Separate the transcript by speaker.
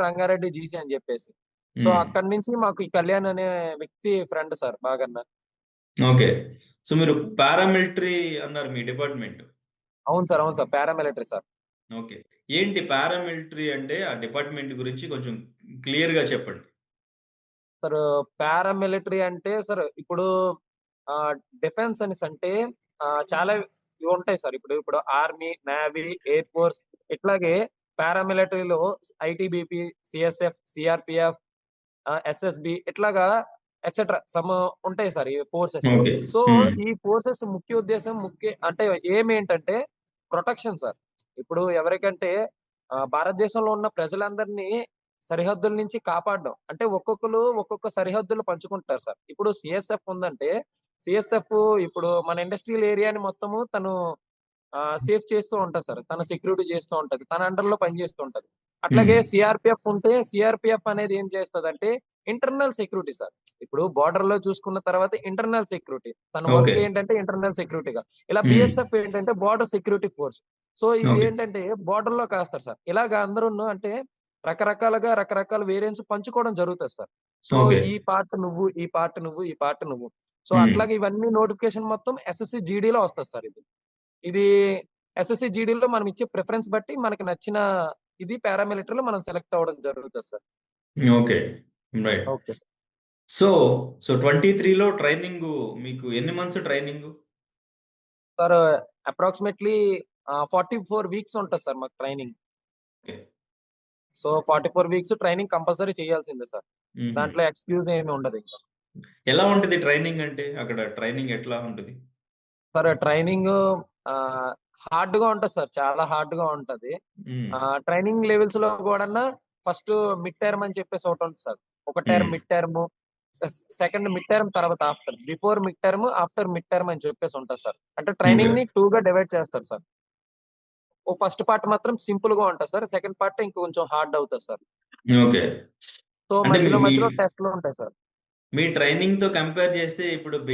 Speaker 1: Rangareddy GC అని చెప్పేసి. So,
Speaker 2: హ్మ్.
Speaker 1: అక్కడి నుంచి మాకు ఈ కళ్యాణ్ అనే వ్యక్తి ఫ్రెండ్ సార్ బాగన్నా.
Speaker 2: ఓకే. సో మీరు పారామిలిటరీ అన్నారు మీ డిపార్ట్మెంట్.
Speaker 1: అవును సార్. అవును సార్. Paramilitary sir.
Speaker 2: ఓకే. ఏంటి పారామిలిటరీ అంటే ఆ డిపార్ట్మెంట్ గురించి కొంచెం క్లియర్‌గా చెప్పండి.
Speaker 1: సార్ పారామిలిటరీ అంటే సార్ ఇప్పుడు ఆహ్, డిఫెన్స్ అనేసంటే చాలా ఇవుంటాయి సార్. ఇప్పుడు ఆర్మీ, నేవీ, ఎయిర్ ఫోర్స్ ఇట్లాగే పారామిలిటరీలో ఐటీబీపీ, సీఎస్ఎఫ్, సీఆర్‌పీఎఫ్, ఎస్ఎస్‌బి ఇట్లాగా ఎక్సెట్రా సమ్ ఉంటాయి సార్ ఈ ఫోర్సెస్.
Speaker 2: ఓకే.
Speaker 1: సో,
Speaker 2: హ్మ్.
Speaker 1: ఈ ఫోర్సెస్ ముఖ్య ఉద్దేశ్యం అంటే ఎయిమ్ ఏంటంటే ప్రొటెక్షన్ సార్. ఇప్పుడు ఎవరికంటే భారతదేశంలో ఉన్న ప్రజలందరినీ సరిహద్దుల నుంచి కాపాడడం. అంటే ఒక్కొక్కళ్ళు ఒక్కొక్క సరిహద్దులు పంచుకుంటారు సార్. ఇప్పుడు సీఎస్ఎఫ్ ఉందంటే, సీఎస్ఎఫ్ ఇప్పుడు మన ఇండస్ట్రియల్ ఏరియాని మొత్తము తను సేఫ్ చేస్తూ ఉంటది సార్. తను సెక్యూరిటీ చేస్తూ ఉంటది. తన అండర్‌లో పని చేస్తూ ఉంటది.
Speaker 2: హ్మ్.
Speaker 1: అట్లాగే సీఆర్‌పీఎఫ్ ఉంటే, సీఆర్‌పీఎఫ్ అనేది ఏం చేస్తదంటే ఇంటర్నల్ సెక్యూరిటీ సార్. ఇప్పుడు బోర్డర్‌లో చూసుకున్న తర్వాత ఇంటర్నల్ సెక్యూరిటీ. తన
Speaker 2: ఓకే.
Speaker 1: వర్క్ ఏంటంటే ఇంటర్నల్ సెక్యూరిటీగా. ఇలా
Speaker 2: హ్మ్.
Speaker 1: బీఎస్ఎఫ్ ఏంటంటే బోర్డర్ సెక్యూరిటీ ఫోర్స్. సో, ఇది
Speaker 2: ఓకే.
Speaker 1: ఏంటంటే బోర్డర్‌లో కాస్తారు సార్. ఇలాగ అందరూను అంటే రకరకాల వేరియంట్స్ పంచుకోవడం జరుగుతది సార్. So,
Speaker 2: okay.
Speaker 1: ఈ పార్ట్ నువ్వు, ఈ పార్ట్ నువ్వు, ఈ పార్ట్ నువ్వు. సో,
Speaker 2: హ్మ్.
Speaker 1: అట్లాగే ఇవన్నీ నోటిఫికేషన్ మొత్తం ఎస్ఎస్‌సి జీడీలో వస్తది సార్ ఇది. ఇది ఎస్ఎస్‌సి జీడీలో మనం ఇచ్చే ప్రిఫరెన్స్ బట్టి మనకి నచ్చిన ఇది పారామిలిటరీలో మనం సెలెక్ట్ అవ్వడం జరుగుతది sir.
Speaker 2: Okay. Right.
Speaker 1: Okay sir.
Speaker 2: So, so 23లో ట్రైనింగు మీకు ఎన్ని months training?
Speaker 1: Sir approximately 44 weeks ఉంటది సార్ మాకు training.
Speaker 2: Okay.
Speaker 1: So, 44 weeks training compulsory చేయాల్సిందే సార్.
Speaker 2: హుహు.
Speaker 1: దాంట్లో ఎక్స్‌క్యూజ్ ఏమి ఉండదింక.
Speaker 2: ఎలా ఉంటది ట్రైనింగ్ అంటే? అక్కడ ట్రైనింగ్ ఎట్లా ఉంటది?
Speaker 1: సార్ ట్రైనింగు ఆహ్, హార్డ్‌గా ఉంటది సార్. చాలా హార్డ్‌గా ఉంటది.
Speaker 2: హ్మ్.
Speaker 1: ట్రైనింగ్ లెవెల్స్‌లో గూడన్నా ఫస్ట్ మిడ్ టర్మ్ అని చెప్పేసి ఒకటుంటది సార్. ఒక
Speaker 2: hmm.
Speaker 1: Term, mid term, second mid term తర్వాత after. Before mid term, after mid term అని చెప్పేసి ఉంటది సార్. అంటే
Speaker 2: ఓకే.
Speaker 1: ట్రైనింగ్‌ని 2గా డివైడ్ చేస్తారు సార్. ఫస్ట్ పార్ట్ మాత్రం సింపుల్‌గా ఉంటది సార్. సెకండ్ పార్ట్ ఇంక కొంచెం హార్డ్ అవుతది సార్.
Speaker 2: ఓకే.
Speaker 1: సో,
Speaker 2: అంటే మీ
Speaker 1: మధ్యలో
Speaker 2: మీ
Speaker 1: మధ్యలో టెస్ట్‌లు ఉంటాయి సార్.
Speaker 2: మీ ట్రైనింగ్‌తో కంపేర్ చేస్తే ఇప్పుడు బిగ్